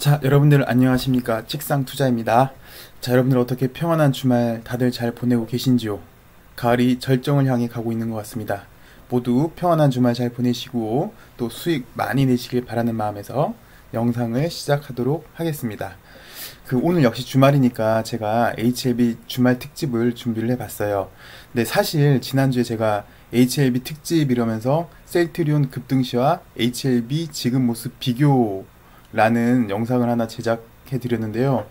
자, 여러분들 안녕하십니까? 찍상투자입니다. 자, 여러분들 어떻게 평안한 주말 다들 잘 보내고 계신지요? 가을이 절정을 향해 가고 있는 것 같습니다. 모두 평안한 주말 잘 보내시고 또 수익 많이 내시길 바라는 마음에서 영상을 시작하도록 하겠습니다. 오늘 역시 주말이니까 제가 HLB 주말 특집을 준비를 해봤어요. 근데 사실 지난주에 제가 HLB 특집 이러면서 셀트리온 급등시와 HLB 지금 모습 비교라는 영상을 하나 제작해 드렸는데요.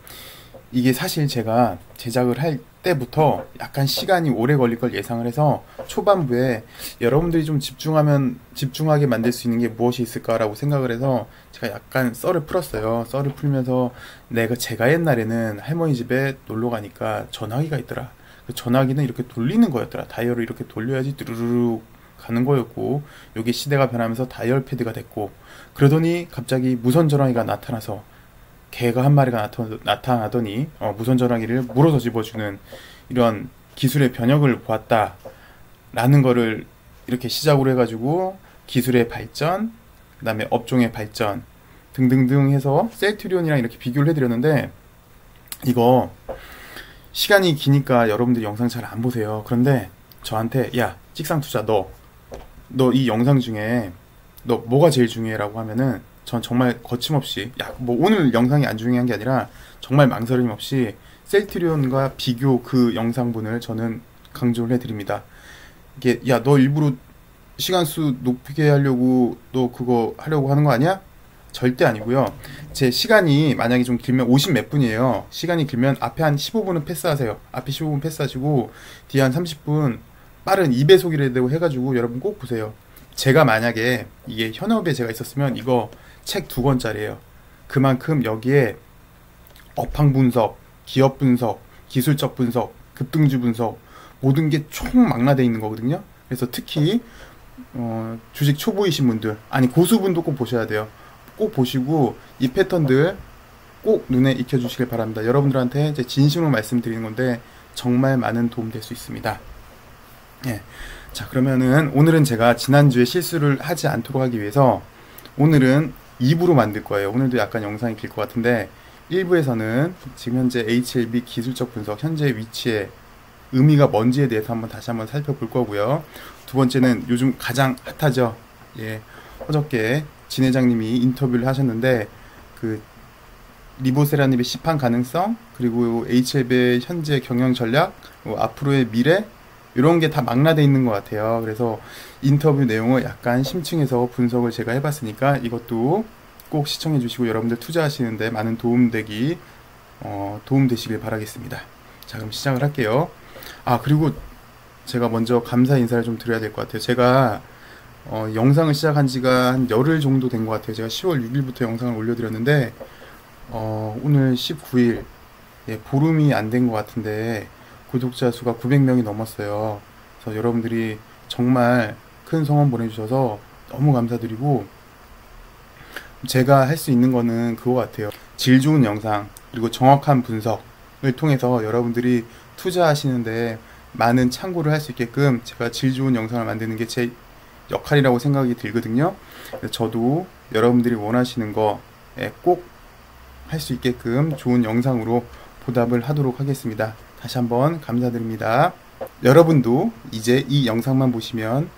이게 사실 제가 제작을 할 때부터 약간 시간이 오래 걸릴 걸 예상을 해서 초반부에 여러분들이 좀 집중하게 만들 수 있는 게 무엇이 있을까라고 생각을 해서 제가 약간 썰을 풀었어요. 썰을 풀면서 제가 옛날에는 할머니 집에 놀러 가니까 전화기가 있더라. 그 전화기는 이렇게 돌리는 거였더라. 다이얼을 이렇게 돌려야지 뚜루루룩 가는 거였고, 요게 시대가 변하면서 다이얼 패드가 됐고, 그러더니 갑자기 무선 전화기가 나타나서 개가 한 마리가 나타나더니 무선 전화기를 물어서 집어주는 이런 기술의 변혁을 보았다라는 거를 이렇게 시작으로 해가지고 기술의 발전, 그 다음에 업종의 발전 등등등 해서 셀트리온이랑 이렇게 비교를 해드렸는데, 이거 시간이 기니까 여러분들이 영상 잘 안 보세요. 그런데 저한테 야, 찍상투자 너 이 영상 중에 너 뭐가 제일 중요해? 라고 하면은 전 정말 거침없이, 뭐 오늘 영상이 안 중요한 게 아니라 정말 망설임 없이 셀트리온과 비교 그 영상분을 저는 강조를 해드립니다. 이게 야, 너 일부러 시간수 높게 하려고 너 그거 하려고 하는 거 아니야? 절대 아니고요. 제 시간이 만약에 좀 길면 50 몇 분이에요. 시간이 길면 앞에 한 15분은 패스하세요. 앞에 15분 패스하시고 뒤에 한 30분 빠른 2배속이라도 해가지고 여러분 꼭 보세요. 제가 만약에 이게 현업에 제가 있었으면 이거 책 2권짜리예요. 그만큼 여기에 업황 분석, 기업 분석, 기술적 분석, 급등주 분석 모든 게 총망라돼 있는 거거든요. 그래서 특히 주식 초보이신 분들, 아니 고수분도 꼭 보셔야 돼요. 꼭 보시고 이 패턴들 꼭 눈에 익혀주시길 바랍니다. 여러분들한테 제 진심으로 말씀드리는 건데 정말 많은 도움 될 수 있습니다. 예. 자, 그러면은 오늘은 제가 지난주에 실수를 하지 않도록 하기 위해서 오늘은 2부로 만들 거예요. 오늘도 약간 영상이 길 것 같은데 1부에서는 지금 현재 HLB 기술적 분석, 현재 위치의 의미가 뭔지에 대해서 다시 한번 살펴볼 거고요. 두 번째는 요즘 가장 핫하죠. 예. 어저께 진 회장님이 인터뷰를 하셨는데 리보세라님의 시판 가능성, 그리고 HLB의 현재 경영 전략, 앞으로의 미래, 이런 게 다 망라돼 있는 것 같아요. 그래서 인터뷰 내용을 약간 심층해서 분석을 제가 해봤으니까 이것도 꼭 시청해 주시고 여러분들 투자하시는데 많은 도움 되시길 바라겠습니다. 자, 그럼 시작을 할게요. 그리고 제가 먼저 감사 인사를 좀 드려야 될 것 같아요. 제가 영상을 시작한 지가 한 열흘 정도 된 것 같아요. 제가 10월 6일부터 영상을 올려드렸는데 오늘 19일, 예, 보름이 안 된 것 같은데 구독자 수가 900명이 넘었어요. 그래서 여러분들이 정말 큰 성원 보내주셔서 너무 감사드리고, 제가 할 수 있는 거는 그거 같아요. 질 좋은 영상 그리고 정확한 분석을 통해서 여러분들이 투자하시는데 많은 참고를 할 수 있게끔 제가 질 좋은 영상을 만드는 게 제 역할이라고 생각이 들거든요. 저도 여러분들이 원하시는 거에 꼭 할 수 있게끔 좋은 영상으로 보답을 하도록 하겠습니다. 다시 한번 감사드립니다. 여러분도 이제 이 영상만 보시면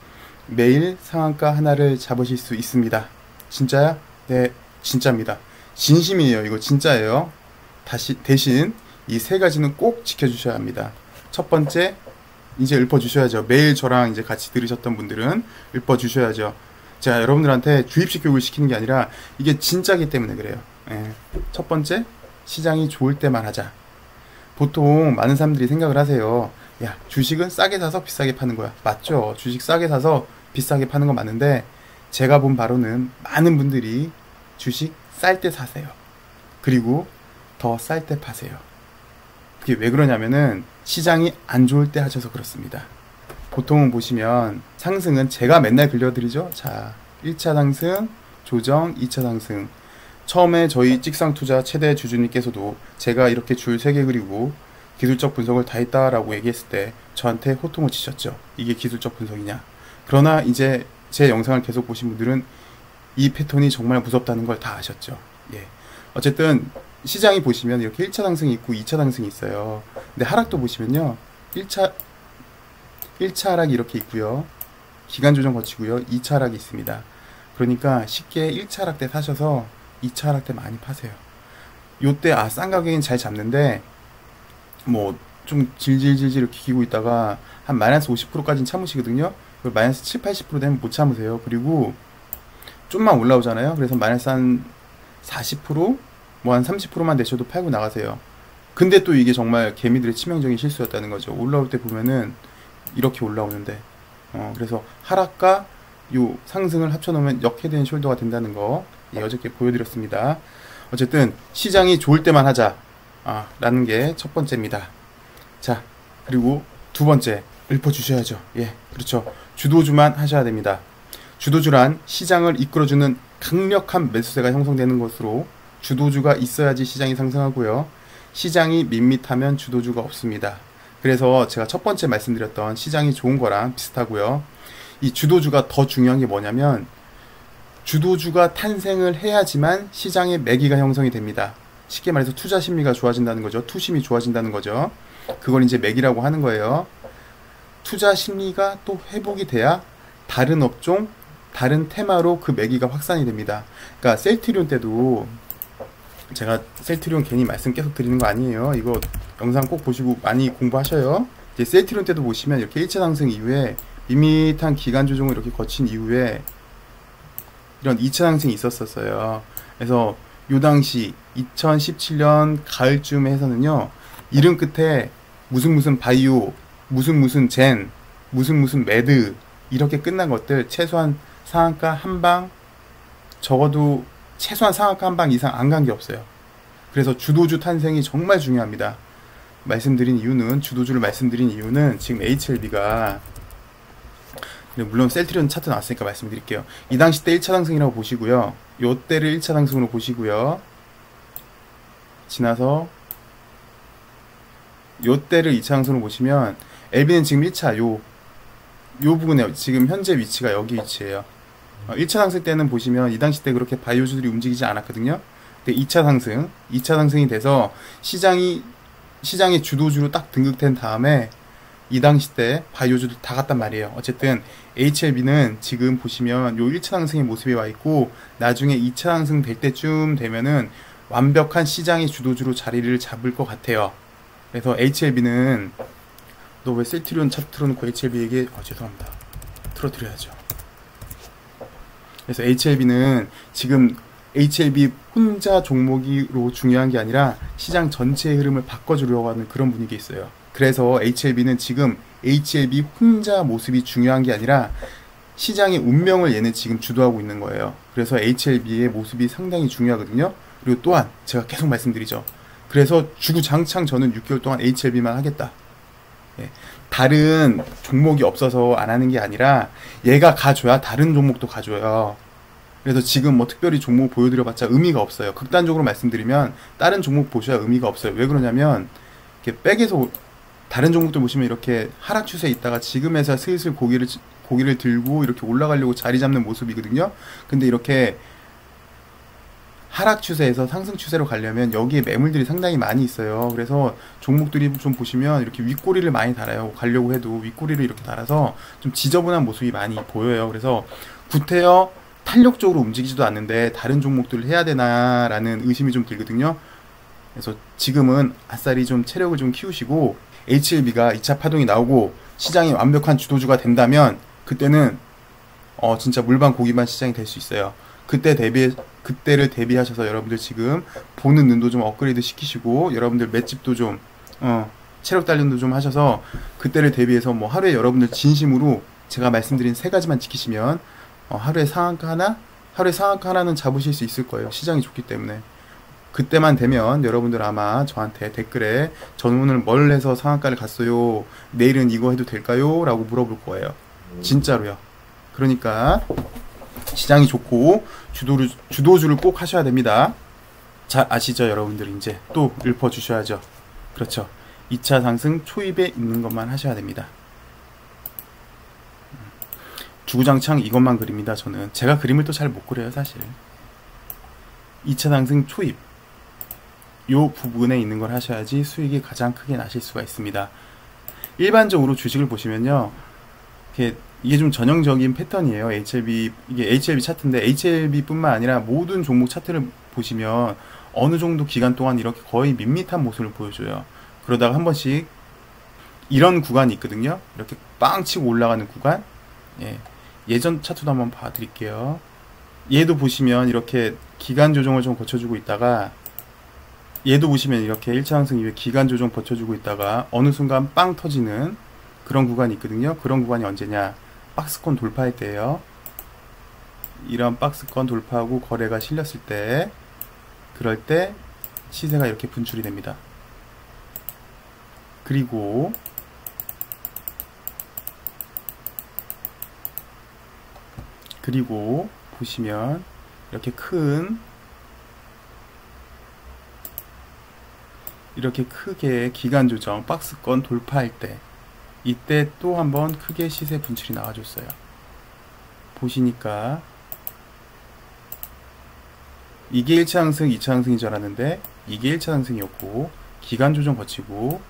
매일 상한가 하나를 잡으실 수 있습니다. 진짜야? 네, 진짜입니다. 진심이에요. 이거 진짜예요. 대신 이 세 가지는 꼭 지켜주셔야 합니다. 첫 번째, 이제 읊어주셔야죠. 매일 저랑 이제 같이 들으셨던 분들은 읊어주셔야죠. 제가 여러분들한테 주입식 교육을 시키는 게 아니라 이게 진짜기 때문에 그래요. 예. 첫 번째, 시장이 좋을 때만 하자. 보통 많은 사람들이 생각을 하세요. 야, 주식은 싸게 사서 비싸게 파는 거야. 맞죠? 주식 싸게 사서 비싸게 파는 건 맞는데, 제가 본 바로는 많은 분들이 주식 쌀 때 사세요. 그리고 더 쌀 때 파세요. 그게 왜 그러냐면은 시장이 안 좋을 때 하셔서 그렇습니다. 보통은 보시면 상승은 제가 맨날 들려드리죠. 자, 1차 상승, 조정, 2차 상승. 처음에 저희 찍상투자 최대 주주님께서도 제가 이렇게 줄 3개 그리고 기술적 분석을 다 했다라고 얘기했을 때 저한테 호통을 치셨죠. 이게 기술적 분석이냐. 그러나 이제 제 영상을 계속 보신 분들은 이 패턴이 정말 무섭다는 걸 다 아셨죠. 예. 어쨌든 시장이 보시면 이렇게 1차 상승이 있고 2차 상승이 있어요. 근데 하락도 보시면요. 1차 하락이 이렇게 있고요. 기간 조정 거치고요. 2차 하락이 있습니다. 그러니까 쉽게 1차 하락 때 사셔서 2차 하락 때 많이 파세요. 요때 싼 가격엔 잘 잡는데 뭐 좀 질질질질 이렇게 기고 있다가 한 마이너스 50%까지는 참으시거든요. 마이너스 7, 80% 되면 못 참으세요. 그리고 좀만 올라오잖아요. 그래서 마이너스 한 40%, 뭐 한 30%만 내셔도 팔고 나가세요. 근데 또 이게 정말 개미들의 치명적인 실수였다는 거죠. 올라올 때 보면은 이렇게 올라오는데 그래서 하락과 요 상승을 합쳐놓으면 역헤드앤 숄더가 된다는 거 어저께 보여드렸습니다. 어쨌든 시장이 좋을 때만 하자 라는 게 첫 번째입니다. 자, 그리고 두 번째 읊어주셔야죠. 예, 그렇죠. 주도주만 하셔야 됩니다. 주도주란 시장을 이끌어주는 강력한 매수세가 형성되는 것으로 주도주가 있어야지 시장이 상승하고요. 시장이 밋밋하면 주도주가 없습니다. 그래서 제가 첫 번째 말씀드렸던 시장이 좋은 거랑 비슷하고요. 이 주도주가 더 중요한 게 뭐냐면 주도주가 탄생을 해야지만 시장의 매기가 형성이 됩니다. 쉽게 말해서 투자 심리가 좋아진다는 거죠. 투심이 좋아진다는 거죠. 그걸 이제 매기라고 하는 거예요. 투자 심리가 또 회복이 돼야 다른 업종, 다른 테마로 그 매기가 확산이 됩니다. 그러니까 셀트리온 때도 제가 셀트리온 괜히 말씀 계속 드리는 거 아니에요. 이거 영상 꼭 보시고 많이 공부하셔요. 이제 셀트리온 때도 보시면 이렇게 1차 상승 이후에 밋밋한 기간 조정을 이렇게 거친 이후에 이런 2차 상승이 있었어요. 그래서 요 당시 2017년 가을쯤 해서는요. 이름 끝에 무슨 바이오, 무슨 젠, 무슨 매드 이렇게 끝난 것들 최소한 상한가 한 방, 적어도 최소한 상한가 한 방 이상 안 간 게 없어요. 그래서 주도주 탄생이 정말 중요합니다. 주도주를 말씀드린 이유는 지금 HLB가 물론 셀트리온 차트 나왔으니까 말씀드릴게요. 이 당시 때 1차 상승이라고 보시고요. 요 때를 1차 상승으로 보시고요. 지나서 요 때를 2차 상승으로 보시면 LB는 지금 1차 요 부분에 지금 현재 위치가 여기 위치예요. 1차 상승 때는 보시면 이 당시 때 그렇게 바이오주들이 움직이지 않았거든요. 근데 2차 상승이 돼서 시장의 주도주로 딱 등극된 다음에 이 당시 때 바이오주도 다 갔단 말이에요. 어쨌든 HLB는 지금 보시면 요 1차 상승의 모습이 와 있고 나중에 2차 상승 될 때쯤 되면은 완벽한 시장의 주도주로 자리를 잡을 것 같아요. 그래서 HLB는 너 왜 셀트리온 차트 틀어놓고 HLB에게 죄송합니다. 틀어드려야죠. 그래서 HLB는 지금 HLB 혼자 종목으로 중요한 게 아니라 시장 전체의 흐름을 바꿔주려고 하는 그런 분위기에 있어요. 그래서 HLB는 지금 HLB 혼자 모습이 중요한 게 아니라 시장의 운명을 얘는 지금 주도하고 있는 거예요. 그래서 HLB의 모습이 상당히 중요하거든요. 그리고 또한 제가 계속 말씀드리죠. 그래서 주구장창 저는 6개월 동안 HLB만 하겠다. 예. 다른 종목이 없어서 안 하는 게 아니라 얘가 가줘야 다른 종목도 가줘요. 그래서 지금 뭐 특별히 종목 보여드려봤자 의미가 없어요. 극단적으로 말씀드리면 다른 종목 보셔야 의미가 없어요. 왜 그러냐면 이렇게 백에서 다른 종목들 보시면 이렇게 하락 추세에 있다가 지금에서 슬슬 고기를 들고 이렇게 올라가려고 자리 잡는 모습이거든요. 근데 이렇게 하락 추세에서 상승 추세로 가려면 여기에 매물들이 상당히 많이 있어요. 그래서 종목들이 좀 보시면 이렇게 윗꼬리를 많이 달아요. 가려고 해도 윗꼬리를 이렇게 달아서 좀 지저분한 모습이 많이 보여요. 그래서 구태여 탄력적으로 움직이지도 않는데 다른 종목들을 해야 되나라는 의심이 좀 들거든요. 그래서 지금은 아싸리 좀 체력을 좀 키우시고 HLB가 2차 파동이 나오고 시장이 완벽한 주도주가 된다면 그때는 진짜 물반 고기반 시장이 될 수 있어요. 그때를 대비하셔서 여러분들 지금 보는 눈도 좀 업그레이드 시키시고 여러분들 맷집도 좀 체력 단련도 좀 하셔서 그때를 대비해서 뭐 하루에 여러분들 진심으로 제가 말씀드린 세 가지만 지키시면 하루에 상한가 하나는 잡으실 수 있을 거예요. 시장이 좋기 때문에. 그때만 되면 여러분들 아마 저한테 댓글에 저는 오늘 뭘 해서 상한가를 갔어요. 내일은 이거 해도 될까요? 라고 물어볼 거예요. 진짜로요. 그러니까 시장이 좋고 주도주를 꼭 하셔야 됩니다. 잘 아시죠? 여러분들 이제 또 읊어주셔야죠. 그렇죠. 2차 상승 초입에 있는 것만 하셔야 됩니다. 주구장창 이것만 그립니다. 저는 제가 그림을 또 잘 못 그려요. 사실 2차 상승 초입 요 부분에 있는 걸 하셔야지 수익이 가장 크게 나실 수가 있습니다. 일반적으로 주식을 보시면요, 이게 좀 전형적인 패턴이에요. 이게 HLB 차트인데, HLB뿐만 아니라 모든 종목 차트를 보시면 어느 정도 기간 동안 이렇게 거의 밋밋한 모습을 보여줘요. 그러다가 한 번씩 이런 구간이 있거든요. 이렇게 빵 치고 올라가는 구간. 예전 차트도 한번 봐드릴게요. 얘도 보시면 이렇게 기간 조정을 좀 거쳐주고 있다가, 얘도 보시면 이렇게 1차 상승 이후에 기간 조정 버텨주고 있다가 어느 순간 빵 터지는 그런 구간이 있거든요. 그런 구간이 언제냐? 박스권 돌파할 때예요. 이런 박스권 돌파하고 거래가 실렸을 때, 그럴 때 시세가 이렇게 분출이 됩니다. 그리고 보시면 이렇게 크게 기간 조정 박스권 돌파할 때, 이때 또 한번 크게 시세 분출이 나와줬어요. 보시니까 이게 1차 상승, 2차 상승인 줄 알았는데 이게 1차 상승이었고, 기간 조정 거치고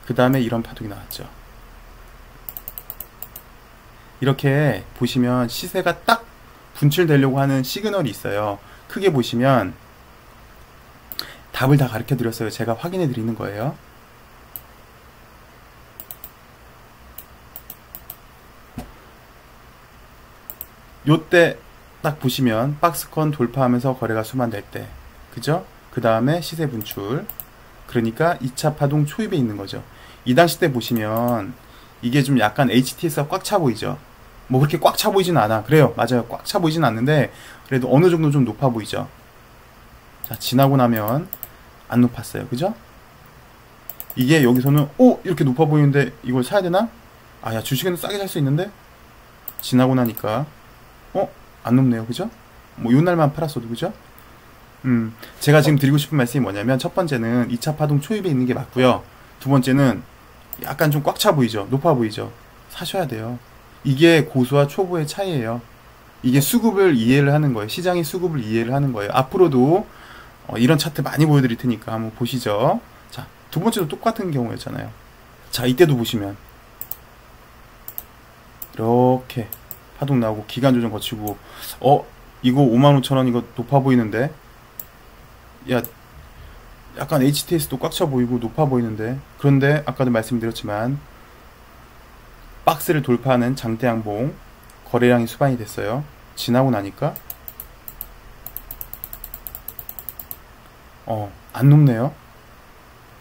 그 다음에 이런 파동이 나왔죠. 이렇게 보시면 시세가 딱 분출되려고 하는 시그널이 있어요. 크게 보시면 답을 다 가르쳐 드렸어요. 제가 확인해 드리는 거예요. 요때 딱 보시면 박스권 돌파하면서 거래가 수만될 때, 그죠? 그 다음에 시세 분출, 그러니까 2차 파동 초입에 있는 거죠. 이 당시 때 보시면 이게 좀 약간 HTS가 꽉 차 보이죠? 뭐 그렇게 꽉 차 보이진 않아. 그래요, 맞아요. 꽉 차 보이진 않는데 그래도 어느 정도 좀 높아 보이죠. 자, 지나고 나면 안 높았어요. 그죠? 이게 여기서는 이렇게 높아 보이는데 이걸 사야 되나? 아, 야, 주식은 싸게 살 수 있는데? 지나고 나니까 안 높네요. 그죠? 뭐 요날만 팔았어도. 그죠? 제가 지금 드리고 싶은 말씀이 뭐냐면, 첫 번째는 2차 파동 초입에 있는 게 맞고요. 두 번째는 약간 좀 꽉 차 보이죠? 높아 보이죠? 사셔야 돼요. 이게 고수와 초보의 차이예요. 이게 수급을 이해를 하는 거예요. 시장의 수급을 이해를 하는 거예요. 앞으로도 이런 차트 많이 보여드릴 테니까 한번 보시죠. 자, 두 번째도 똑같은 경우였잖아요. 자, 이때도 보시면 이렇게 파동 나오고 기간 조정 거치고, 이거 55,000원 이거 높아 보이는데, 야, 약간 HTS도 꽉 차 보이고 높아 보이는데, 그런데 아까도 말씀드렸지만 박스를 돌파하는 장대 양봉 거래량이 수반이 됐어요. 지나고 나니까 안 높네요.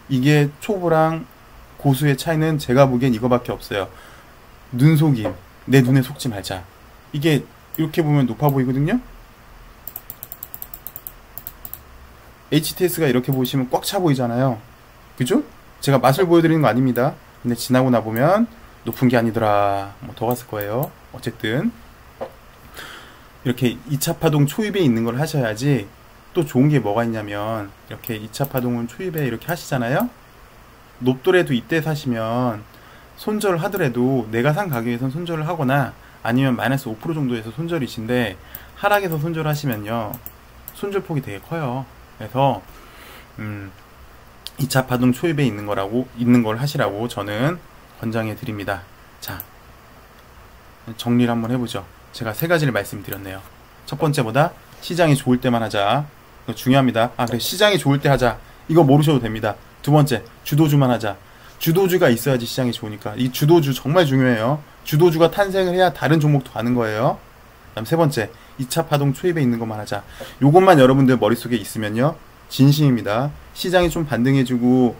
이게 초보랑 고수의 차이는 제가 보기엔 이거밖에 없어요. 눈속임, 내 눈에 속지 말자. 이게 이렇게 보면 높아 보이거든요. HTS가 이렇게 보시면 꽉 차 보이잖아요. 그죠? 제가 맛을 보여드리는 거 아닙니다. 근데 지나고 나보면 높은 게 아니더라. 뭐 더 갔을 거예요. 어쨌든 이렇게 2차 파동 초입에 있는 걸 하셔야지. 또 좋은 게 뭐가 있냐면, 이렇게 2차 파동은 초입에 이렇게 하시잖아요. 높더라도 이때 사시면 손절을 하더라도 내가 산 가격에선 손절을 하거나 아니면 마이너스 5% 정도에서 손절이신데, 하락에서 손절하시면요 손절폭이 되게 커요. 그래서 2차 파동 초입에 있는 걸 하시라고 저는 권장해 드립니다. 자, 정리를 한번 해보죠. 제가 세 가지를 말씀드렸네요. 첫 번째보다 시장이 좋을 때만 하자. 이거 중요합니다. 그래, 시장이 좋을 때 하자. 이거 모르셔도 됩니다. 두 번째, 주도주만 하자. 주도주가 있어야지 시장이 좋으니까. 이 주도주 정말 중요해요. 주도주가 탄생을 해야 다른 종목도 가는 거예요. 그다음 세 번째, 2차 파동 초입에 있는 것만 하자. 요것만 여러분들 머릿속에 있으면요 진심입니다. 시장이 좀 반등해주고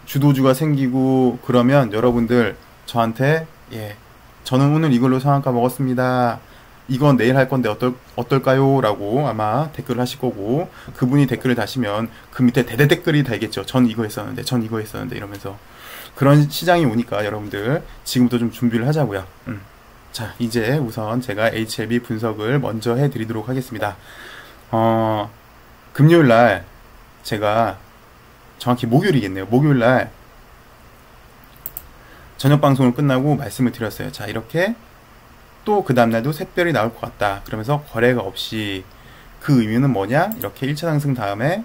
주도주가 생기고 그러면 여러분들 저한테, 저는 오늘 이걸로 상한가 먹었습니다, 이건 내일 할 건데 어떨까요? 라고 아마 댓글을 하실 거고, 그분이 댓글을 다시면 그 밑에 대대 댓글이 달겠죠. 전 이거 했었는데, 전 이거 했었는데, 이러면서. 그런 시장이 오니까 여러분들 지금부터 좀 준비를 하자고요. 자, 이제 우선 제가 HLB 분석을 먼저 해드리도록 하겠습니다. 금요일날 제가, 정확히 목요일이겠네요. 목요일날 저녁 방송을 끝나고 말씀을 드렸어요. 자, 이렇게 또 그 다음날도 샛별이 나올 것 같다. 그러면서 거래가 없이 그 의미는 뭐냐? 이렇게 1차 상승 다음에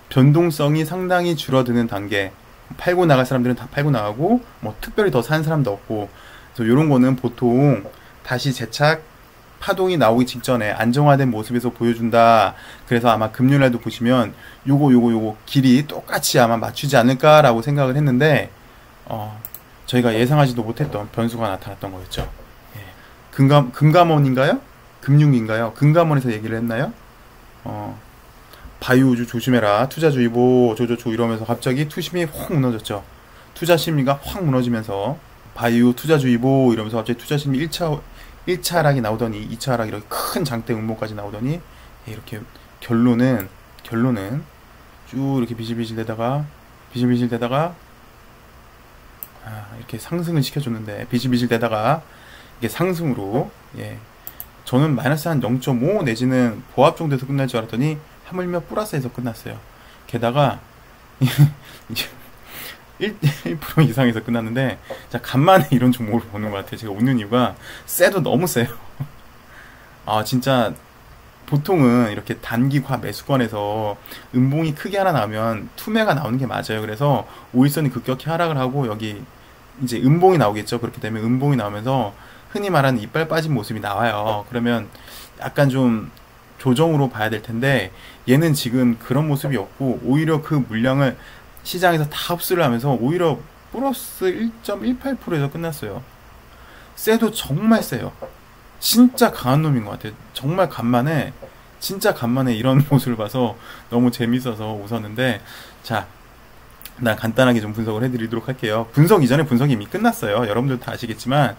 변동성이 상당히 줄어드는 단계. 팔고 나갈 사람들은 다 팔고 나가고 뭐 특별히 더 사는 사람도 없고, 그래서 이런 거는 보통 다시 재착 파동이 나오기 직전에 안정화된 모습에서 보여준다. 그래서 아마 금요일날도 보시면 요거 길이 똑같이 아마 맞추지 않을까라고 생각을 했는데, 저희가 예상하지도 못했던 변수가 나타났던 거였죠. 예. 금감원인가요? 금융인가요? 금감원에서 얘기를 했나요? 바이오주 조심해라, 투자주의보 조조조 이러면서 갑자기 투심이 확 무너졌죠. 투자 심리가 확 무너지면서 바이오 투자주의보 이러면서 갑자기 투자 심리 1차 하락이 나오더니 2차 하락 이렇게 큰 장대 음모까지 나오더니, 이렇게 결론은 쭉 이렇게 비실비실 되다가 이렇게 상승을 시켜줬는데, 비실비실 되다가 이게 상승으로, 저는 마이너스 한 0.5 내지는 보합 정도에서 끝날 줄 알았더니 하물며 플러스에서 끝났어요. 게다가 1% 이상에서 끝났는데, 자, 간만에 이런 종목을 보는 것 같아요. 제가 웃는 이유가 세도 너무 세요. 진짜 보통은 이렇게 단기 과 매수권에서 음봉이 크게 하나 나오면 투매가 나오는 게 맞아요. 그래서 5일선이 급격히 하락을 하고 여기 이제 음봉이 나오겠죠. 그렇게 되면 음봉이 나오면서 흔히 말하는 이빨 빠진 모습이 나와요. 그러면 약간 좀 조정으로 봐야 될 텐데, 얘는 지금 그런 모습이 없고 오히려 그 물량을 시장에서 다 흡수를 하면서 오히려 플러스 1.18%에서 끝났어요. 세도 정말 세요. 진짜 강한 놈인 것 같아요. 정말 진짜 간만에 이런 모습을 봐서 너무 재밌어서 웃었는데, 자, 난 간단하게 좀 분석을 해드리도록 할게요. 분석 이전에 분석이 이미 끝났어요. 여러분들 다 아시겠지만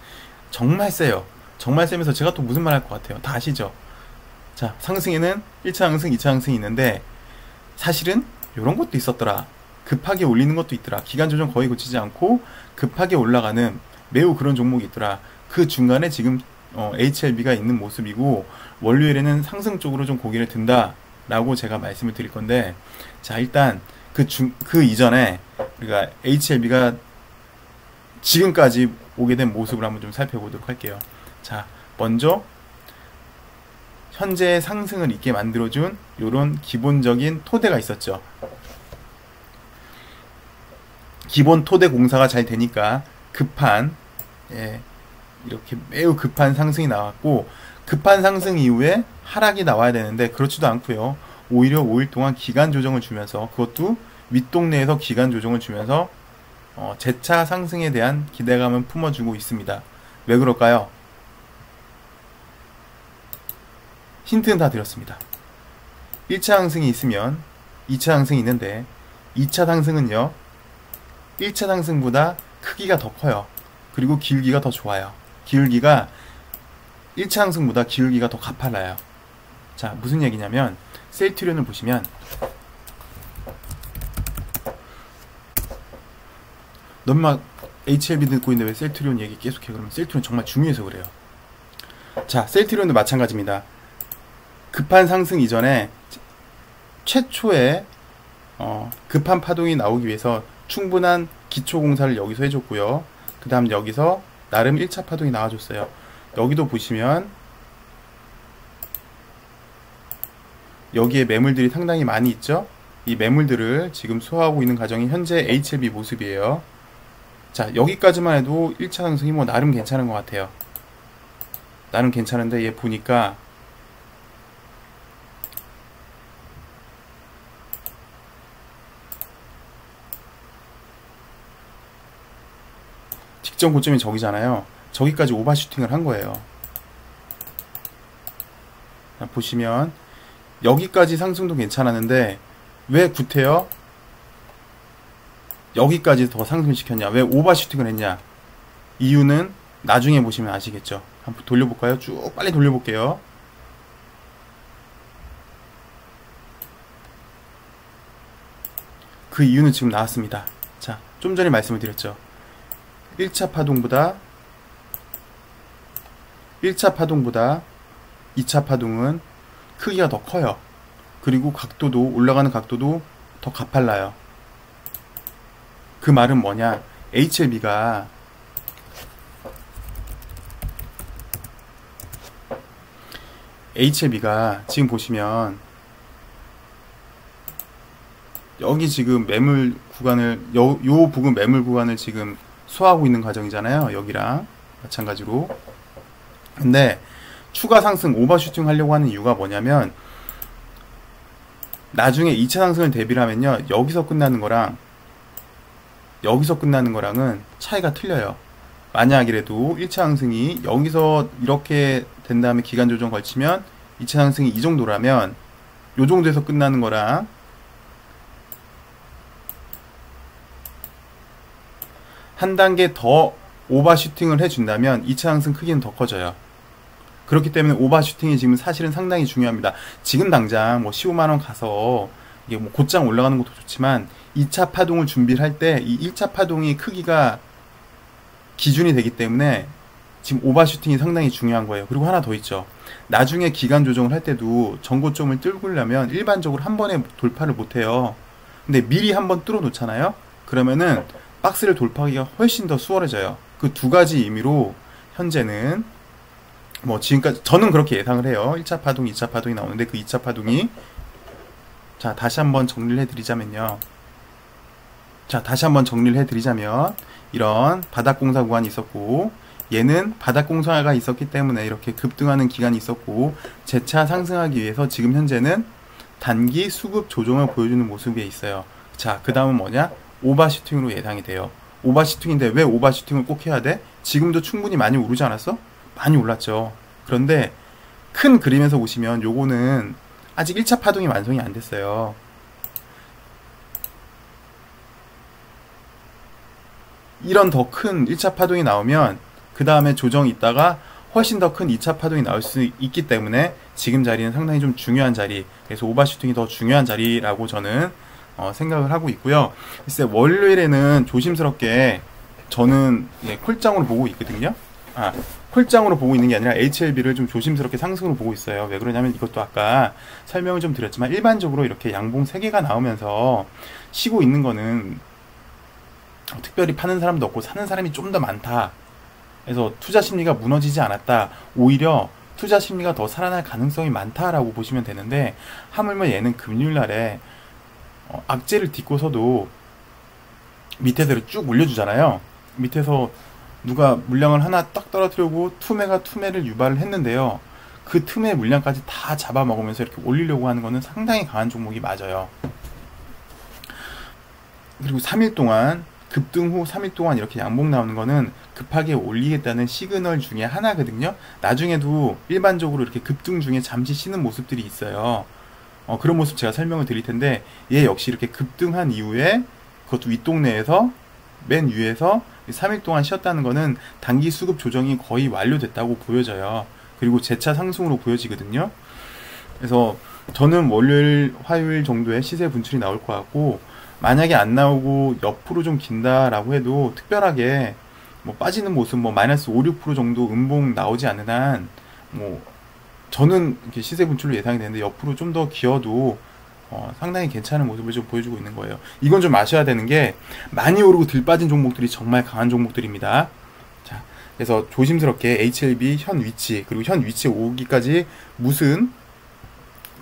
정말 세요. 정말 세면서 제가 또 무슨 말 할 것 같아요. 다 아시죠? 자, 상승에는 1차 상승, 2차 상승이 있는데 사실은 이런 것도 있었더라. 급하게 올리는 것도 있더라. 기간 조정 거의 거치지 않고 급하게 올라가는 매우 그런 종목이 있더라. 그 중간에 지금 HLB가 있는 모습이고, 월요일에는 상승 쪽으로 좀 고개를 든다 라고 제가 말씀을 드릴 건데, 자, 일단 그 이전에 우리가 HLB가 지금까지 오게 된 모습을 한번 좀 살펴보도록 할게요. 자, 먼저 현재 상승을 있게 만들어준 이런 기본적인 토대가 있었죠. 기본 토대 공사가 잘 되니까 이렇게 매우 급한 상승이 나왔고, 급한 상승 이후에 하락이 나와야 되는데 그렇지도 않고요. 오히려 5일 동안 기간 조정을 주면서, 그것도 윗동네에서 기간 조정을 주면서 재차 상승에 대한 기대감을 품어주고 있습니다. 왜 그럴까요? 힌트는 다 드렸습니다. 1차 상승이 있으면 2차 상승이 있는데, 2차 상승은요 1차 상승보다 크기가 더 커요. 그리고 기울기가 더 좋아요. 기울기가 1차 상승보다 기울기가 더 가팔라요. 자, 무슨 얘기냐면, 셀트리온을 보시면, 넌 막 HLB 듣고 있는데 왜 셀트리온 얘기 계속해? 그러면 셀트리온 정말 중요해서 그래요. 자, 셀트리온도 마찬가지입니다. 급한 상승 이전에 최초의 급한 파동이 나오기 위해서 충분한 기초 공사를 여기서 해줬고요. 그 다음 여기서 나름 1차 파동이 나와줬어요. 여기도 보시면 여기에 매물들이 상당히 많이 있죠. 이 매물들을 지금 소화하고 있는 과정이 현재 HLB 모습이에요. 자, 여기까지만 해도 1차 상승이 뭐 나름 괜찮은 것 같아요. 나름 괜찮은데, 얘 보니까 직전 고점이 저기잖아요. 저기까지 오버슈팅을 한 거예요. 보시면 여기까지 상승도 괜찮았는데 왜 구태여 여기까지 더 상승시켰냐, 왜 오버슈팅을 했냐, 이유는 나중에 보시면 아시겠죠. 한번 돌려볼까요? 쭉 빨리 돌려볼게요. 그 이유는 지금 나왔습니다. 자, 좀 전에 말씀을 드렸죠. 1차 파동보다 2차 파동은 크기가 더 커요. 그리고 각도도, 올라가는 각도도 더 가팔라요. 그 말은 뭐냐, HLB가 HLB가 지금 보시면 여기 지금 매물 구간을 요 부분 매물 구간을 지금 소화하고 있는 과정이잖아요. 여기랑 마찬가지로. 근데 추가 상승 오버슈팅 하려고 하는 이유가 뭐냐면 나중에 2차 상승을 대비를 하면요, 여기서 끝나는 거랑 여기서 끝나는 거랑은 차이가 틀려요. 만약이라도 1차 상승이 여기서 이렇게 된 다음에 기간 조정 걸치면 2차 상승이 이 정도라면 요 정도에서 끝나는 거랑 한 단계 더 오버슈팅을 해준다면 2차 상승 크기는 더 커져요. 그렇기 때문에 오버슈팅이 지금 사실은 상당히 중요합니다. 지금 당장 뭐 15만원 가서 이게 뭐 곧장 올라가는 것도 좋지만 2차 파동을 준비를 할 때 이 1차 파동의 크기가 기준이 되기 때문에 지금 오버슈팅이 상당히 중요한 거예요. 그리고 하나 더 있죠. 나중에 기간 조정을 할 때도 전고점을 뚫으려면 일반적으로 한 번에 돌파를 못해요. 근데 미리 한번 뚫어 놓잖아요. 그러면은 박스를 돌파하기가 훨씬 더 수월해져요. 그 두 가지 의미로 현재는 뭐 지금까지 저는 그렇게 예상을 해요. 1차 파동, 2차 파동이 나오는데 그 2차 파동이 자 다시 한번 정리를 해드리자면요. 이런 바닥공사 구간이 있었고 얘는 바닥공사가 있었기 때문에 이렇게 급등하는 기간이 있었고 재차 상승하기 위해서 지금 현재는 단기 수급 조정을 보여주는 모습에 있어요. 자, 그 다음은 뭐냐? 오버슈팅으로 예상이 돼요. 오버슈팅인데 왜 오버슈팅을 꼭 해야 돼? 지금도 충분히 많이 오르지 않았어? 많이 올랐죠. 그런데 큰 그림에서 보시면 요거는 아직 1차 파동이 완성이 안 됐어요. 이런 더 큰 1차 파동이 나오면 그 다음에 조정이 있다가 훨씬 더 큰 2차 파동이 나올 수 있기 때문에 지금 자리는 상당히 좀 중요한 자리, 그래서 오버슈팅이 더 중요한 자리라고 저는 생각을 하고 있고요. 글쎄 월요일에는 조심스럽게 저는 콜장으로 보고 있거든요. 콜장으로 보고 있는 게 아니라 HLB를 좀 조심스럽게 상승으로 보고 있어요. 왜 그러냐면 이것도 아까 설명을 좀 드렸지만 일반적으로 이렇게 양봉 3개가 나오면서 쉬고 있는 거는 특별히 파는 사람도 없고 사는 사람이 좀 더 많다. 그래서 투자 심리가 무너지지 않았다. 오히려 투자 심리가 더 살아날 가능성이 많다라고 보시면 되는데 하물며 얘는 금요일날에 악재를 딛고서도 밑에서 쭉 올려주잖아요. 밑에서 누가 물량을 하나 딱 떨어뜨리고 투매가 투매를 유발을 했는데요. 그 투매 물량까지 다 잡아먹으면서 이렇게 올리려고 하는 거는 상당히 강한 종목이 맞아요. 그리고 3일 동안 급등 후 3일 동안 이렇게 양봉 나오는 거는 급하게 올리겠다는 시그널 중에 하나거든요. 나중에도 일반적으로 이렇게 급등 중에 잠시 쉬는 모습들이 있어요. 그런 모습 제가 설명을 드릴 텐데 얘 역시 이렇게 급등한 이후에 그것도 윗동네에서 맨 위에서 3일 동안 쉬었다는 거는 단기 수급 조정이 거의 완료됐다고 보여져요. 그리고 재차 상승으로 보여지거든요. 그래서 저는 월요일, 화요일 정도에 시세 분출이 나올 것 같고 만약에 안 나오고 옆으로 좀 긴다라고 해도 특별하게 뭐 빠지는 모습 뭐 마이너스 5, 6% 정도 음봉 나오지 않는 한 뭐 저는 이렇게 시세 분출로 예상이 되는데 옆으로 좀 더 기어도 상당히 괜찮은 모습을 좀 보여주고 있는 거예요. 이건 좀 아셔야 되는 게 많이 오르고 들 빠진 종목들이 정말 강한 종목들입니다. 자, 그래서 조심스럽게 HLB 현 위치 그리고 현 위치에 오기까지 무슨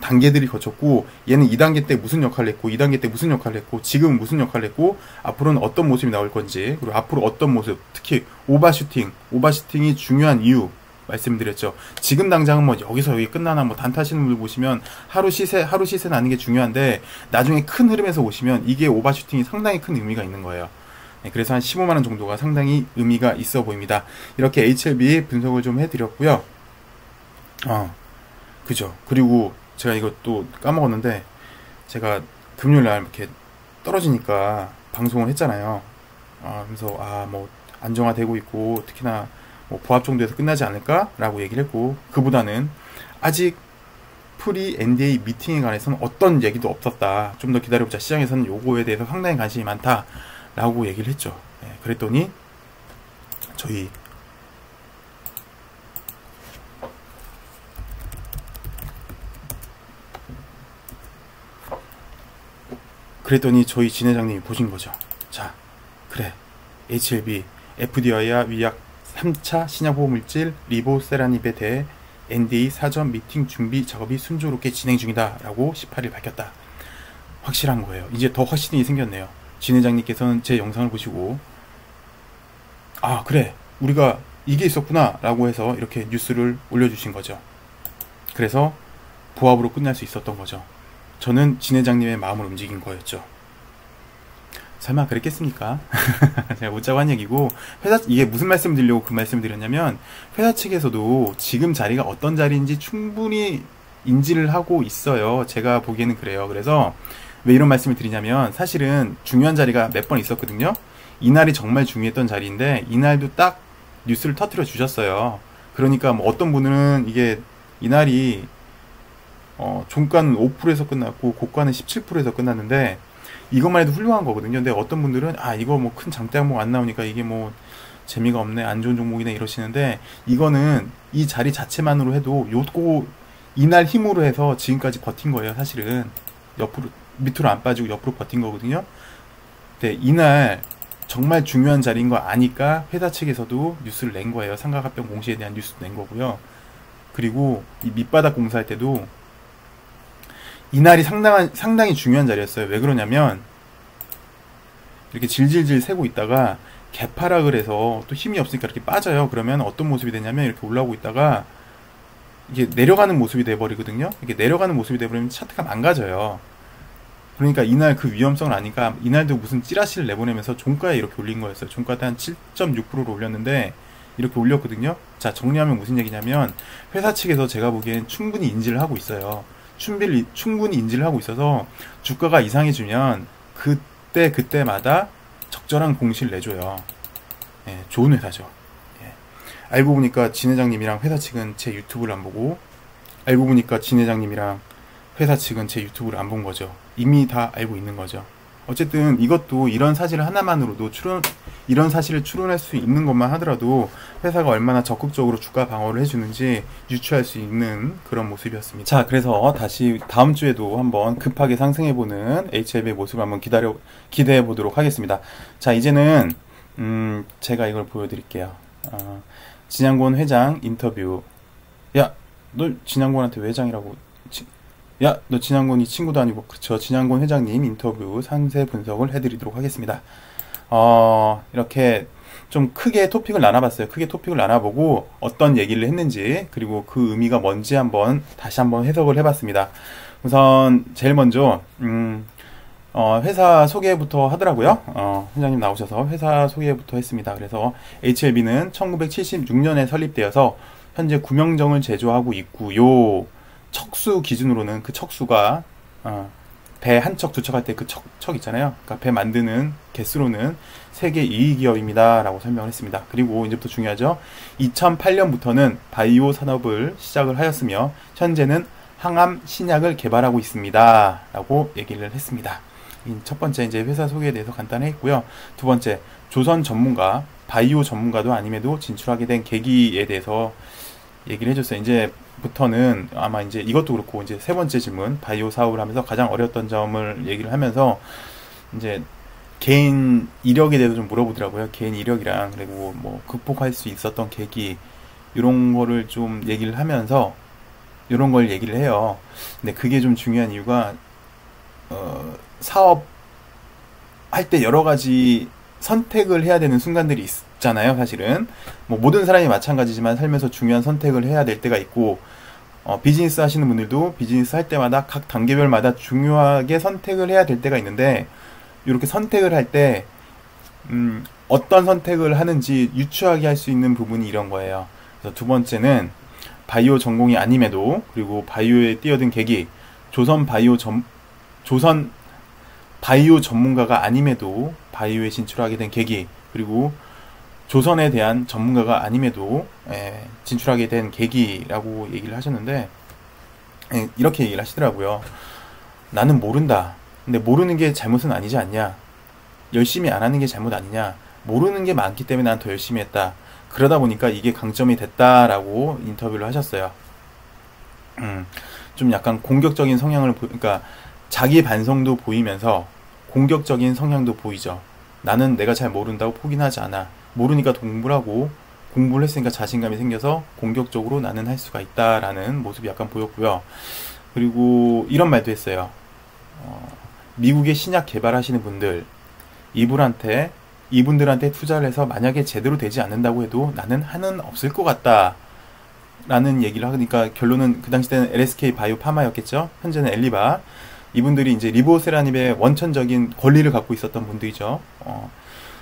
단계들이 거쳤고 얘는 2단계 때 무슨 역할을 했고 2단계 때 무슨 역할을 했고 지금은 무슨 역할을 했고 앞으로는 어떤 모습이 나올 건지 그리고 앞으로 어떤 모습 특히 오버슈팅이 중요한 이유 말씀드렸죠. 지금 당장은 뭐 여기서 여기 끝나나 뭐 단타시는 분들 보시면 하루 시세 나는 게 중요한데 나중에 큰 흐름에서 보시면 이게 오버슈팅이 상당히 큰 의미가 있는 거예요. 네, 그래서 한 15만원 정도가 상당히 의미가 있어 보입니다. 이렇게 HLB 분석을 좀 해드렸고요. 그죠. 그리고 제가 이것도 까먹었는데 제가 금요일날 이렇게 떨어지니까 방송을 했잖아요. 그래서 뭐 안정화되고 있고 특히나 뭐 보합 정도에서 끝나지 않을까 라고 얘기를 했고 그보다는 아직 프리 NDA 미팅에 관해서는 어떤 얘기도 없었다. 좀 더 기다려보자. 시장에서는 요거에 대해서 상당히 관심이 많다 라고 얘기를 했죠. 네, 그랬더니 저희 진회장님이 보신 거죠. 자, 그래. HLB, FDI와 위약 3차 신약보호물질 리보세라닙에 대해 NDA 사전 미팅 준비 작업이 순조롭게 진행 중이다 라고 18일 밝혔다. 확실한 거예요. 이제 더 확신이 생겼네요. 진 회장님께서는 제 영상을 보시고 아 그래 우리가 이게 있었구나 라고 해서 이렇게 뉴스를 올려주신 거죠. 그래서 부합으로 끝날 수 있었던 거죠. 저는 진 회장님의 마음을 움직인 거였죠. 설마 그랬겠습니까? 제가 웃자고 한 얘기고, 이게 무슨 말씀 드리려고 그 말씀 드렸냐면, 회사 측에서도 지금 자리가 어떤 자리인지 충분히 인지를 하고 있어요. 제가 보기에는 그래요. 그래서 왜 이런 말씀을 드리냐면, 사실은 중요한 자리가 몇 번 있었거든요. 이날이 정말 중요했던 자리인데, 이날도 딱 뉴스를 터뜨려 주셨어요. 그러니까 뭐 어떤 분은 이게 이날이 종가는 5%에서 끝났고 고가는 17%에서 끝났는데 이것만 해도 훌륭한 거거든요. 근데 어떤 분들은 아 이거 뭐 큰 장대 항목 안 나오니까 이게 뭐 재미가 없네 안 좋은 종목이네 이러시는데 이거는 이 자리 자체만으로 해도 요거 이날 힘으로 해서 지금까지 버틴 거예요. 사실은 옆으로 밑으로 안 빠지고 옆으로 버틴 거거든요. 근데 이날 정말 중요한 자리인 거 아니까 회사 측에서도 뉴스를 낸 거예요. 삼각합병 공시에 대한 뉴스도 낸 거고요. 그리고 이 밑바닥 공사할 때도 이날이 상당히 중요한 자리였어요. 왜 그러냐면 이렇게 질질질 세고 있다가 개파락을 해서 또 힘이 없으니까 이렇게 빠져요. 그러면 어떤 모습이 되냐면 이렇게 올라오고 있다가 이게 내려가는 모습이 돼버리거든요. 이렇게 내려가는 모습이 돼버리면 차트가 망가져요. 그러니까 이날 그 위험성을 아니까 이날도 무슨 찌라시를 내보내면서 종가에 이렇게 올린 거였어요. 종가에 한 7.6%로 올렸는데 이렇게 올렸거든요. 자, 정리하면 무슨 얘기냐면 회사 측에서 제가 보기엔 충분히 인지를 하고 있어요. 충분히 인지를 하고 있어서 주가가 이상해지면 그때마다 적절한 공시를 내줘요. 예, 좋은 회사죠. 예. 알고 보니까 진 회장님이랑 회사 측은 제 유튜브를 안 보고 알고 보니까 진 회장님이랑 회사 측은 제 유튜브를 안 본 거죠. 이미 다 알고 있는 거죠. 어쨌든 이것도 이런 사실 하나만으로도 이런 사실을 추론할 수 있는 것만 하더라도 회사가 얼마나 적극적으로 주가 방어를 해주는지 유추할 수 있는 그런 모습이었습니다. 자, 그래서 다시 다음 주에도 한번 급하게 상승해보는 HLB의 모습을 한번 기대해 보도록 하겠습니다. 자, 이제는 제가 이걸 보여드릴게요. 진양권 회장 인터뷰. 야, 너 진양권한테 왜 회장이라고? 야, 너 진양권 이 친구도 아니고. 그렇죠. 진양권 회장님 인터뷰 상세 분석을 해드리도록 하겠습니다. 이렇게 좀 크게 토픽을 나눠봤어요. 크게 토픽을 나눠보고 어떤 얘기를 했는지 그리고 그 의미가 뭔지 다시 한번 해석을 해봤습니다. 우선 제일 먼저 회사 소개부터 하더라고요. 회장님 나오셔서 회사 소개부터 했습니다. 그래서 HLB는 1976년에 설립되어서 현재 구명정을 제조하고 있고요. 척수 기준으로는 그 척수가 배 한 척, 두 척 할 때 그 척 있잖아요. 그러니까 배 만드는 개수로는 세계 2위 기업입니다. 라고 설명을 했습니다. 그리고 이제부터 중요하죠. 2008년부터는 바이오 산업을 시작을 하였으며 현재는 항암 신약을 개발하고 있습니다. 라고 얘기를 했습니다. 첫 번째 이제 회사 소개에 대해서 간단히 했고요. 두 번째 조선 전문가, 바이오 전문가도 아님에도 진출하게 된 계기에 대해서 얘기를 해줬어요. 이제부터는 아마 이제 이것도 그렇고 이제 세 번째 질문 바이오 사업을 하면서 가장 어려웠던 점을 얘기를 하면서 이제 개인 이력에 대해서 좀 물어보더라고요. 개인 이력이랑 그리고 뭐 극복할 수 있었던 계기 이런 거를 좀 얘기를 하면서 이런 걸 얘기를 해요. 근데 그게 좀 중요한 이유가 사업 할 때 여러 가지 선택을 해야 되는 순간들이 있잖아요. 사실은 뭐 모든 사람이 마찬가지지만 살면서 중요한 선택을 해야 될 때가 있고 비즈니스 하시는 분들도 비즈니스 할 때마다 각 단계별마다 중요하게 선택을 해야 될 때가 있는데 이렇게 선택을 할 때 어떤 선택을 하는지 유추하게 할 수 있는 부분이 이런 거예요. 그래서 두 번째는 바이오 전공이 아님에도 그리고 바이오에 뛰어든 계기 조선 바이오 전문가가 아님에도 바이오에 진출하게 된 계기 그리고 조선에 대한 전문가가 아님에도 진출하게 된 계기라고 얘기를 하셨는데 이렇게 얘기를 하시더라고요. 나는 모른다. 근데 모르는 게 잘못은 아니지 않냐. 열심히 안 하는 게 잘못 아니냐. 모르는 게 많기 때문에 난 더 열심히 했다. 그러다 보니까 이게 강점이 됐다라고 인터뷰를 하셨어요. 좀 약간 공격적인 성향을 그러니까 자기 반성도 보이면서 공격적인 성향도 보이죠. 나는 내가 잘 모른다고 포기는 하지 않아. 모르니까 공부를 하고 공부를 했으니까 자신감이 생겨서 공격적으로 나는 할 수가 있다라는 모습이 약간 보였고요. 그리고 이런 말도 했어요. 미국의 신약 개발하시는 분들, 이분들한테 투자를 해서 만약에 제대로 되지 않는다고 해도 나는 한은 없을 것 같다 라는 얘기를 하니까, 결론은 그 당시 때는 LSK 바이오 파마였겠죠. 현재는 엘리바. 이분들이 이제 리보세라닙의 원천적인 권리를 갖고 있었던 분들이죠.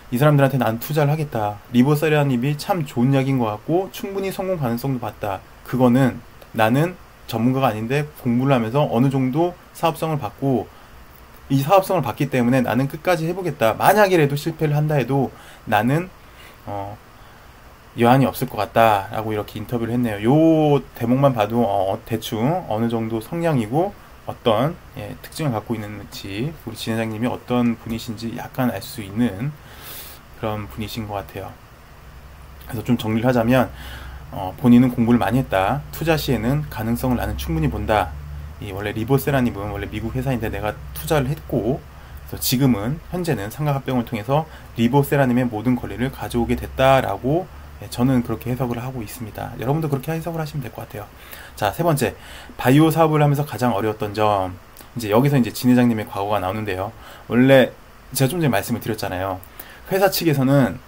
이 사람들한테 난 투자를 하겠다. 리보세라닙이 참 좋은 약인 것 같고 충분히 성공 가능성도 봤다. 그거는 나는 전문가가 아닌데 공부를 하면서 어느 정도 사업성을 받고, 이 사업성을 받기 때문에 나는 끝까지 해보겠다. 만약이라도 실패를 한다 해도 나는 여한이 없을 것 같다 라고 이렇게 인터뷰를 했네요. 요 대목만 봐도 대충 어느 정도 성향이고 어떤 특징을 갖고 있는지, 우리 진 회장님이 어떤 분이신지 약간 알 수 있는 그런 분이신 것 같아요. 그래서 좀 정리를 하자면, 본인은 공부를 많이 했다. 투자 시에는 가능성을 나는 충분히 본다. 원래 리보세라닙은 원래 미국 회사인데 내가 투자를 했고, 그래서 지금은 현재는 삼각합병을 통해서 리보세라님의 모든 권리를 가져오게 됐다라고 저는 그렇게 해석을 하고 있습니다. 여러분도 그렇게 해석을 하시면 될 것 같아요. 자, 세 번째, 바이오 사업을 하면서 가장 어려웠던 점. 이제 여기서 이제 진 회장님의 과거가 나오는데요. 원래 제가 좀 전에 말씀을 드렸잖아요. 회사 측에서는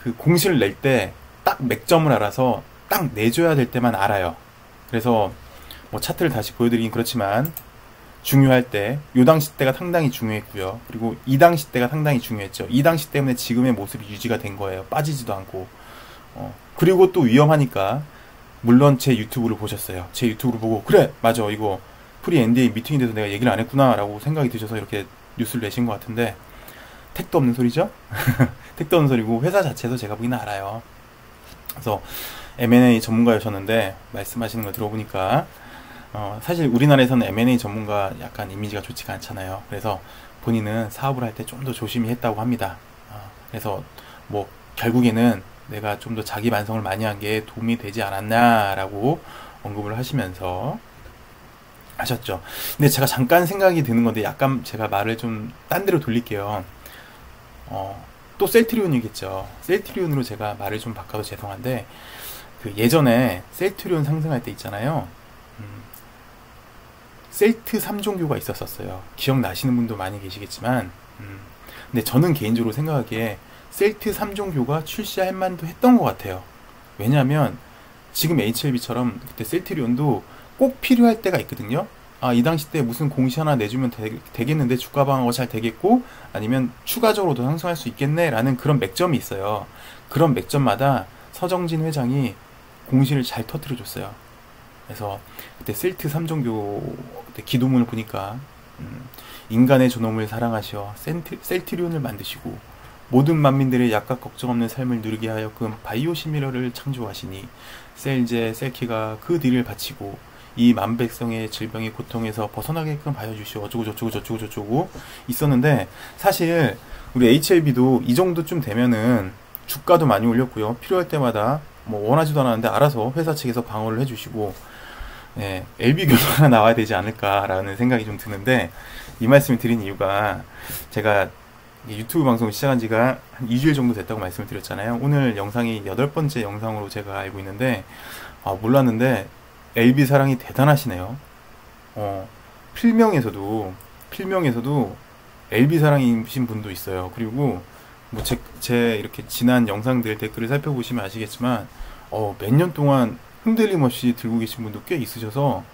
그 공시를 낼 때 딱 맥점을 알아서 딱 내줘야 될 때만 알아요. 그래서 뭐 차트를 다시 보여드리긴 그렇지만, 중요할 때, 요 당시 때가 상당히 중요했고요. 그리고 이 당시 때가 상당히 중요했죠. 이 당시 때문에 지금의 모습이 유지가 된 거예요. 빠지지도 않고. 그리고 또 위험하니까, 물론 제 유튜브를 보셨어요. 제 유튜브를 보고, 그래! 맞아. 이거 프리 NDA 미팅이 돼서 내가 얘기를 안 했구나 라고 생각이 드셔서 이렇게 뉴스를 내신 것 같은데, 택도 없는 소리죠? 택도 없는 소리고, 회사 자체에서 제가 보기는 알아요. 그래서 M&A 전문가였었는데, 말씀하시는 거 들어보니까, 사실 우리나라에서는 M&A 전문가 약간 이미지가 좋지가 않잖아요. 그래서 본인은 사업을 할 때 좀 더 조심히 했다고 합니다. 그래서 뭐 결국에는 내가 좀 더 자기 반성을 많이 한 게 도움이 되지 않았나라고 언급을 하시면서 하셨죠. 근데 제가 잠깐 생각이 드는 건데, 약간 제가 말을 좀 딴 데로 돌릴게요. 또 셀트리온이겠죠. 셀트리온으로 제가 말을 좀 바꿔도 죄송한데, 그 예전에 셀트리온 상승할 때 있잖아요. 셀트 3종교가 있었어요. 기억나시는 분도 많이 계시겠지만, 근데 저는 개인적으로 생각하기에 셀트 3종교가 출시할 만도 했던 것 같아요. 왜냐하면 지금 HLB처럼 그때 셀트리온도 꼭 필요할 때가 있거든요. 이 당시 때 무슨 공시 하나 내주면 되겠는데, 주가 방어가 잘 되겠고, 아니면 추가적으로 더 상승할 수 있겠네 라는 그런 맥점이 있어요. 그런 맥점마다 서정진 회장이 공시를 잘 터뜨려 줬어요. 그래서 그때 셀트 3종교 기도문을 보니까, 인간의 존엄을 사랑하시어 셀트리온을 만드시고 모든 만민들의 약각 걱정 없는 삶을 누리게 하여금 바이오 시밀러를 창조하시니 셀제 셀키가 그 뒤를 바치고 이 만백성의 질병의 고통에서 벗어나게끔 하여 주시오. 어쩌고 저쩌고 저쩌고 저쩌고 있었는데, 사실 우리 HLB도 이 정도쯤 되면은 주가도 많이 올렸고요. 필요할 때마다 뭐 원하지도 않았는데 알아서 회사 측에서 방어를 해주시고, LB교도 하나 나와야 되지 않을까라는 생각이 좀 드는데, 이 말씀을 드린 이유가, 제가 유튜브 방송을 시작한 지가 한 2주일 정도 됐다고 말씀을 드렸잖아요. 오늘 영상이 8번째 영상으로 제가 알고 있는데, 몰랐는데 LB 사랑이 대단하시네요. 필명에서도 LB 사랑이신 분도 있어요. 그리고 뭐 제 이렇게 지난 영상들 댓글을 살펴보시면 아시겠지만, 몇 년 동안 흔들림 없이 들고 계신 분도 꽤 있으셔서,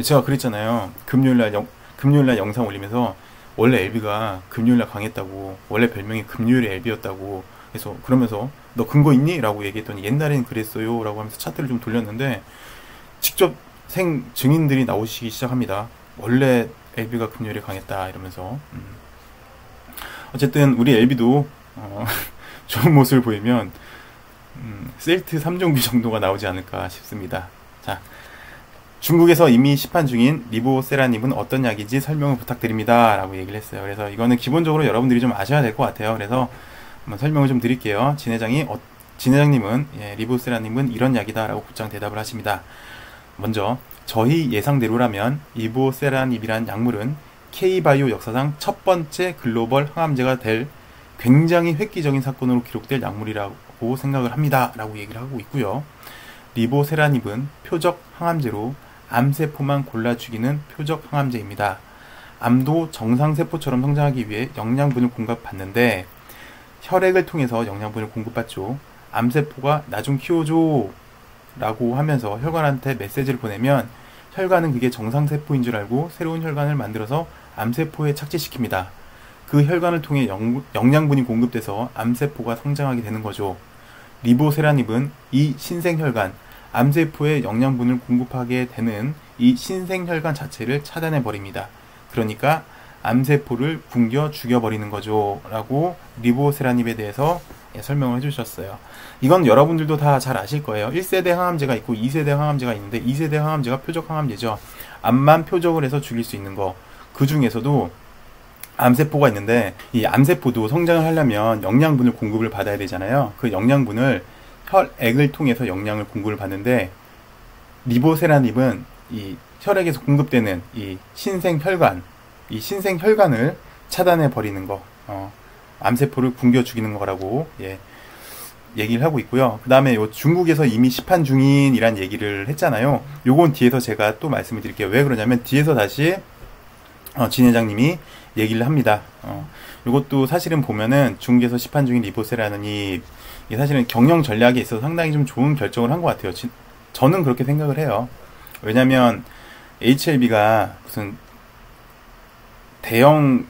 제가 그랬잖아요. 금요일날 영상 올리면서 원래 LB가 금요일날 강했다고, 원래 별명이 금요일의 LB였다고 해서, 그러면서 너 근거 있니? 라고 얘기했더니 옛날엔 그랬어요 라고 하면서 차트를 좀 돌렸는데, 직접 생 증인들이 나오시기 시작합니다. 원래 LB가 금요일에 강했다 이러면서. 어쨌든 우리 LB도 좋은 모습을 보이면 셀트 3종교 정도가 나오지 않을까 싶습니다. 자, 중국에서 이미 시판 중인 리보세라닙은 어떤 약인지 설명을 부탁드립니다 라고 얘기를 했어요. 그래서 이거는 기본적으로 여러분들이 좀 아셔야 될 것 같아요. 그래서 한번 설명을 좀 드릴게요. 진 회장님은 리보세라닙은 이런 약이다 라고 곧장 대답을 하십니다. 먼저 저희 예상대로라면 리보세라닙이란 약물은 K바이오 역사상 첫 번째 글로벌 항암제가 될 굉장히 획기적인 사건으로 기록될 약물이라고 있다고 생각을 합니다. 라고 얘기를 하고 있고요. 리보세라닙은 표적 항암제로 암세포만 골라 죽이는 표적 항암제입니다. 암도 정상세포처럼 성장하기 위해 영양분을 공급받는데 혈액을 통해서 영양분을 공급받죠. 암세포가 나 좀 키워줘 라고 하면서 혈관한테 메시지를 보내면 혈관은 그게 정상세포인 줄 알고 새로운 혈관을 만들어서 암세포에 착지시킵니다. 그 혈관을 통해 영양분이 공급돼서 암세포가 성장하게 되는 거죠. 리보세라닙은 이 신생혈관, 암세포에 영양분을 공급하게 되는 이 신생혈관 자체를 차단해버립니다. 그러니까 암세포를 굶겨 죽여버리는 거죠. 라고 리보세라닙에 대해서 설명을 해주셨어요. 이건 여러분들도 다 잘 아실 거예요. 1세대 항암제가 있고 2세대 항암제가 있는데 2세대 항암제가 표적 항암제죠. 암만 표적을 해서 죽일 수 있는 거. 그 중에서도 암세포가 있는데 이 암세포도 성장을 하려면 영양분을 공급을 받아야 되잖아요. 그 영양분을 혈액을 통해서 영양을 공급을 받는데 리보세라닙은 이 혈액에서 공급되는 이 신생혈관을 차단해 버리는 거, 암세포를 굶겨 죽이는 거라고 얘기를 하고 있고요. 그 다음에 중국에서 이미 시판 중인이란 얘기를 했잖아요. 요건 뒤에서 제가 또 말씀을 드릴게요. 왜 그러냐면 뒤에서 다시 진 회장님이 얘기를 합니다. 요것도 사실은 보면은 중국에서 시판 중인 리보세라닙이 사실은 경영 전략에 있어서 상당히 좀 좋은 결정을 한 것 같아요. 저는 그렇게 생각을 해요. 왜냐면 HLB가 무슨 대형,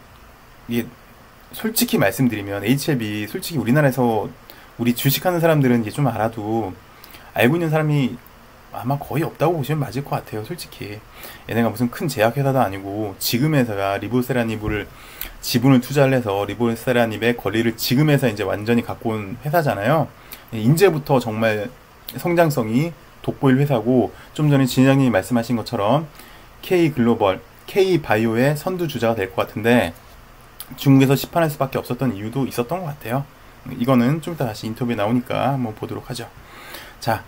솔직히 말씀드리면 HLB 솔직히 우리나라에서 우리 주식하는 사람들은 이제 좀 알아도 알고 있는 사람이 아마 거의 없다고 보시면 맞을 것 같아요. 솔직히 얘네가 무슨 큰 제약회사도 아니고 지금에서가 리보세라닙을 지분을 투자를 해서 리보세라닙의 권리를 지금에서 이제 완전히 갖고 온 회사잖아요. 이제부터 정말 성장성이 돋보일 회사고, 좀 전에 진 회장님이 말씀하신 것처럼 K글로벌, K바이오의 선두주자가 될 것 같은데 중국에서 시판할 수밖에 없었던 이유도 있었던 것 같아요. 이거는 좀 이따 다시 인터뷰에 나오니까 한번 보도록 하죠. 자,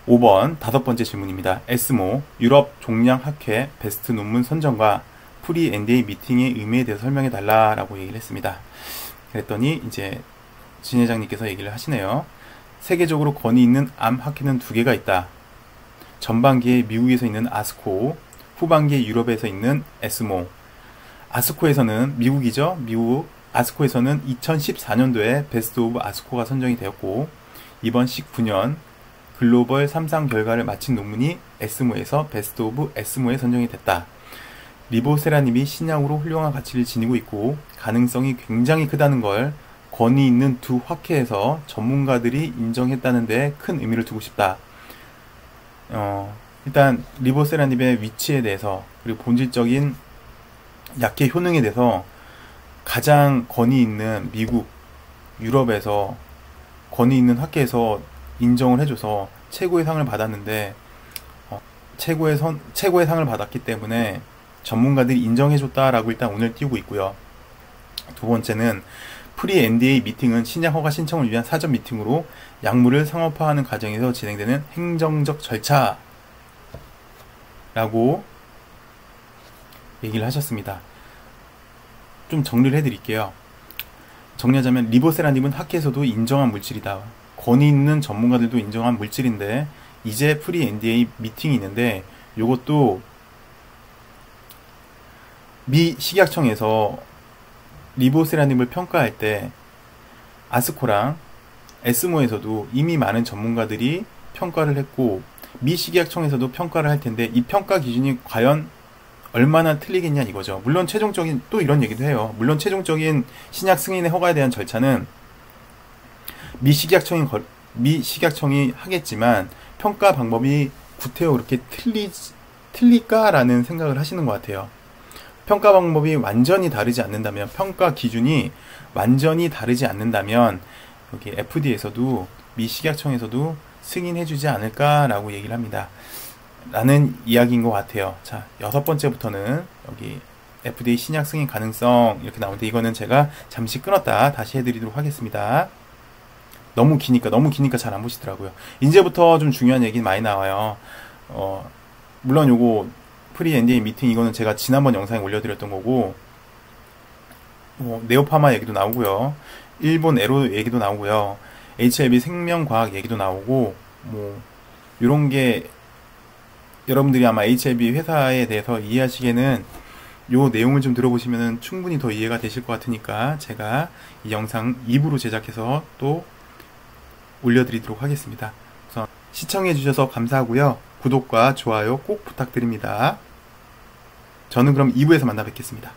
5번 다섯 번째 질문입니다. 에스모 유럽 종양학회 베스트 논문 선정과 프리 NDA 미팅의 의미에 대해서 설명해 달라라고 얘기를 했습니다. 그랬더니 이제 진 회장님께서 얘기를 하시네요. 세계적으로 권위 있는 암 학회는 두 개가 있다. 전반기에 미국에서 있는 아스코, 후반기에 유럽에서 있는 에스모. 아스코에서는 미국이죠. 미국 아스코에서는 2014년도에 베스트 오브 아스코가 선정이 되었고, 이번 19년 글로벌 3상 결과를 마친 논문이 에스모에서 베스트 오브 에스모에 선정이 됐다. 리보세라닙이 신약으로 훌륭한 가치를 지니고 있고 가능성이 굉장히 크다는 걸 권위 있는 두 학회에서 전문가들이 인정했다는 데 큰 의미를 두고 싶다. 일단 리보세라닙의 위치에 대해서, 그리고 본질적인 약해 효능에 대해서 가장 권위 있는 미국, 유럽에서 권위 있는 학회에서 인정을 해줘서 최고의 상을 받았는데, 최고의 상을 받았기 때문에 전문가들이 인정해줬다라고 일단 오늘 띄우고 있고요. 두 번째는 프리 NDA 미팅은 신약 허가 신청을 위한 사전 미팅으로 약물을 상업화하는 과정에서 진행되는 행정적 절차라고 얘기를 하셨습니다. 좀 정리를 해드릴게요. 정리하자면 리보세라닙은 학회에서도 인정한 물질이다. 권위 있는 전문가들도 인정한 물질인데 이제 프리 NDA 미팅이 있는데, 요것도 미 식약청에서 리보세라닙을 평가할 때 아스코랑 에스모에서도 이미 많은 전문가들이 평가를 했고, 미 식약청에서도 평가를 할 텐데 이 평가 기준이 과연 얼마나 틀리겠냐 이거죠. 물론 최종적인, 또 이런 얘기도 해요. 물론 최종적인 신약 승인의 허가에 대한 절차는 미 식약청이 하겠지만 평가 방법이 구태여 그렇게 틀릴까라는 생각을 하시는 것 같아요. 평가 방법이 완전히 다르지 않는다면, 평가 기준이 완전히 다르지 않는다면 여기 FDA에서도 미 식약청에서도 승인해주지 않을까라고 얘기를 합니다. 라는 이야기인 것 같아요. 자, 여섯 번째부터는 여기 FDA 신약 승인 가능성 이렇게 나오는데, 이거는 제가 잠시 끊었다 다시 해드리도록 하겠습니다. 너무 기니까 잘 안 보시더라고요. 이제부터 좀 중요한 얘기 많이 나와요. 물론 요거 프리 NDA 미팅 이거는 제가 지난번 영상에 올려드렸던 거고, 네오파마 얘기도 나오고요. 일본 에로 얘기도 나오고요. HLB 생명과학 얘기도 나오고, 뭐, 요런 게 여러분들이 아마 HLB 회사에 대해서 이해하시기에는 요 내용을 좀 들어보시면 충분히 더 이해가 되실 것 같으니까 제가 이 영상 2부로 제작해서 또 올려드리도록 하겠습니다. 우선 시청해주셔서 감사하고요. 구독과 좋아요 꼭 부탁드립니다. 저는 그럼 2부에서 만나 뵙겠습니다.